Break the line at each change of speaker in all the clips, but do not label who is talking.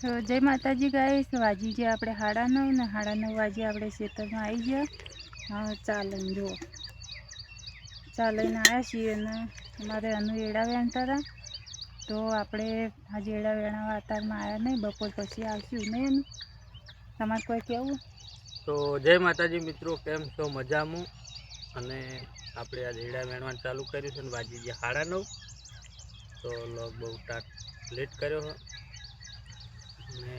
તો જય માતાજી ગાઈસ, વાજી જે આપણે 9:30 ને 9:30 વાગે આપણે ખેતરમાં આવી ગયા. ચા લઈને જુઓ, ચા લઈને આવ્યા છીએ અને અમારે અનુ એડા વેણતા હતા. તો આપણે આજે એડા વેણવા વાતારમાં આવ્યા નહીં, બપોર પછી આવશું નહીં. એનું તમારે કોઈ કહેવું?
તો જય માતાજી મિત્રો, કેમ છો? મજામાં. અને આપણે આજે એડા વેણવાનું ચાલુ કર્યું છે ને વાજી જે 9:30. તો લોગ બહુ લેટ કર્યો હોય ને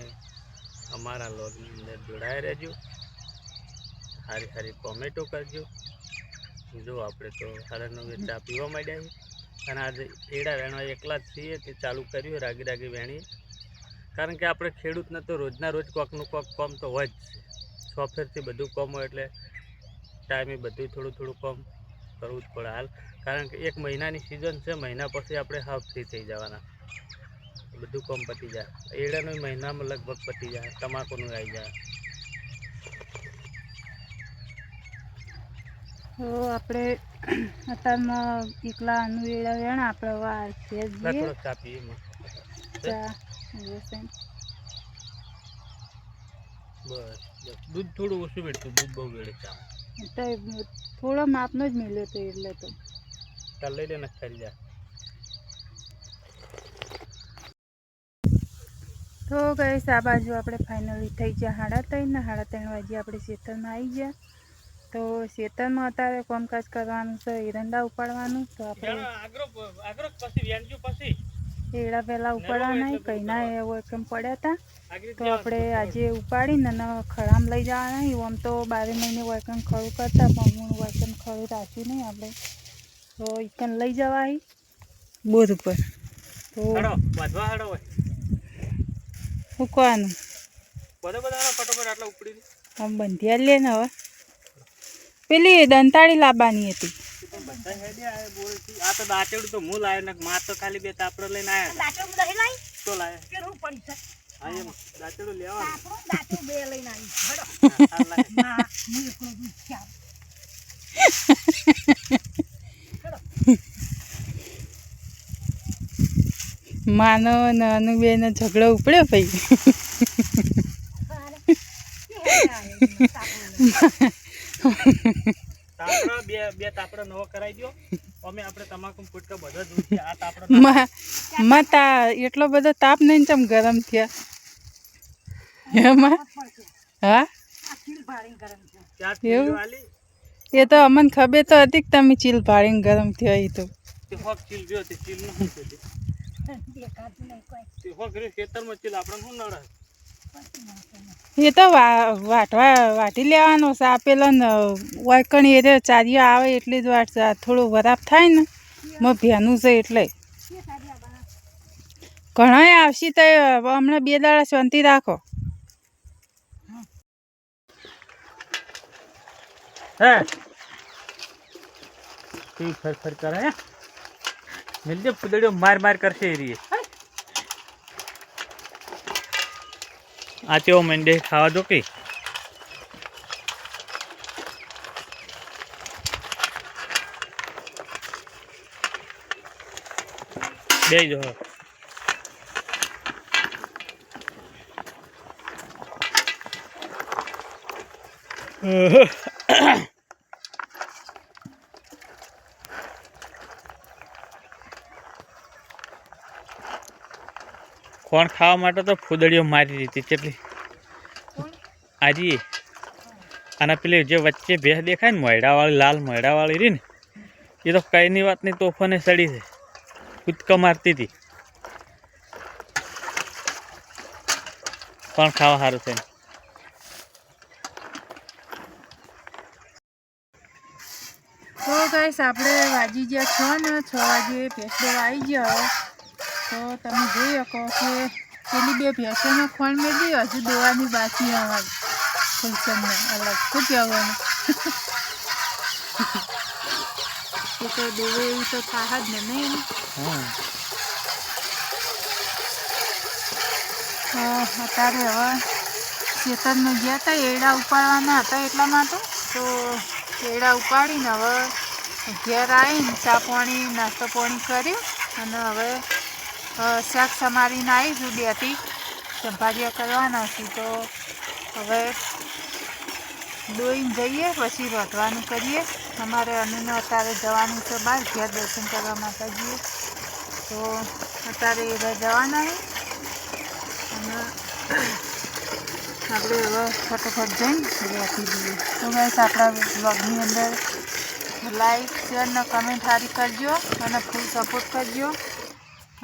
અમારા લોગની અંદર જોડાયા રહેજો. સારી સારી કોમેન્ટો કરજો. જો આપણે તો 9:30 ચા પીવા માંડ્યા છીએ અને આજે એડા વેણવા એકલા જ છીએ. તે ચાલુ કર્યું રાગી રાગી વેણીએ, કારણ કે આપણે ખેડૂતને તો રોજના રોજ કોકનું કોક કામ તો હોય જ છે. સોફ્ટવેરથી બધું કામ હોય એટલે ટાઈમે બધું થોડું થોડું કામ કરવું જ પડે હાલ, કારણ કે 1 મહિનાની સિઝન છે. મહિના પછી આપણે હાફ ફ્રી થઈ જવાના, બધું કામ પતી જાય. એડાનો મહિનામાં લગભગ પતી જાય, તમાકુનું આવી જાય.
તો આપણે અત્યારમાં એકલા અનુ એડા વેણ આપણે વાર
થોડો ચા પીએ
ચા
બસ દૂધ થોડું ઓછું વેડતું, દૂધ બહુ વેડે ચા
તો થોડો માપનો જ મળ્યો હતો એટલે તો
ચાલ લઈ લે ને ખરી જાય.
તો ગઈસ આ બાજુ આપણે ફાઇનલી થઈ ગયા 3:30 ને 3:30 વાગે આપણે ખેતરમાં આવી ગયા. તો ખેતરમાં અત્યારે કામકાજ કરવાનું છે, એરંડા ઉપાડવાનું. તો આપણે એડા પહેલાં ઉપાડવાના કંઈ ના એવો કેમ પડ્યા હતા. તો આપણે આજે ઉપાડીને અને ખળામ લઈ જવાના. આમ તો 12 મહિને વાયકણ ખડું કરતા, પણ હું વાયકણ ખડું રાખ્યું નહીં આપણે. તો એકન લઈ જવાય બોધ ઉપર. તો મૂકવાનું આમ બંધિયા લે ને. હવે પેલી દંતાળી લાવવાની હતી.
આ તો દાંતેડું તો હું લાવ્યો ને, માં તો ખાલી 2 તાપડો લઈને આવ્યા. તો લાવ્યો દાંતેડું
માનો નાનું બેન ઝઘડો ઉપડ્યો ભાઈ.
બે તાપડા નવો કરાવી દો. અમે આપણે તમાકુ ફૂટકા બધા દૂધ આ તાપડા
એટલો બધો તાપ નહીં, ચમ ગરમ થયા એમાં. હા એવું? એ તો અમને ખબર તો હતી કે તમે ચીલ ભાળીને ગરમ થયા. એ તો એ તો વાટી લેવાનો છે. આપેલો ને વાયકણી એ ચારીઓ આવે એટલી જ વાત છે. થોડું વરાપ થાય ને ભેનું છે એટલે ઘણા આવશે. તો હમણાં 2 દાડા શાંતિ રાખો.
ફર કરે મિલજે ફૂદડીઓ માર કરશે એ રીએ. આ તેઓ મંડે ખાવા દો કે બે જો કોણ ખાવા માટે તો ફૂદડીઓ મારી દીધી કેટલી આજે. અને પેલી જે વચ્ચે ભેંસ દેખાય ને મોયડાવાળી, લાલ મોયડાવાળી રહી ને, એ તો કઈની વાત નહીં, તોફાને સડી છે, કૂદકા મારતી હતી. કોણ ખાવા સારું છે.
તો ગાઈસ આપણે વાજી ગયા 6 ને 6 વાગે ભેંસો આવી ગયા. તો તમે જોઈ શકો કે પેલી 2 ભેંસોનો ખોણ મેળવી હજુ દોવાની બાકી. અમારી ફૂલસમને અલગ શું કહેવાનું. એ તો દોવે એવી તો થાય જ ને નહીં. અત્યારે હવે ખેતરમાં ગયા હતા, એડા ઉપાડવાના હતા એટલા માટે. તો એડા ઉપાડીને હવે ઘેર આવીને ચા પાણી નાસ્તો પાણી કર્યું અને હવે શાક સમારીને આવીશું 2 થી સંભાળ્યા કરવાના છે. તો હવે દોઈને જઈએ, પછી રોધવાનું કરીએ. અમારે અનુને અત્યારે જવાનું છે બહાર ઘેર દર્શન કરવા માતાજીએ. તો અત્યારે એ જવાના છે અને આપણે હવે ફટોફટ જઈને રહેતી જઈએ. તો ગાઈસ આપણા બ્લોગની અંદર લાઈક શેર ને કમેન્ટ સારી કરજો અને ફૂલ સપોર્ટ કરજો.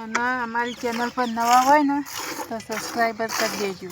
અને અમારી ચેનલ પર નવા હોય ને તો સબસ્ક્રાઈબર કરી દેજો.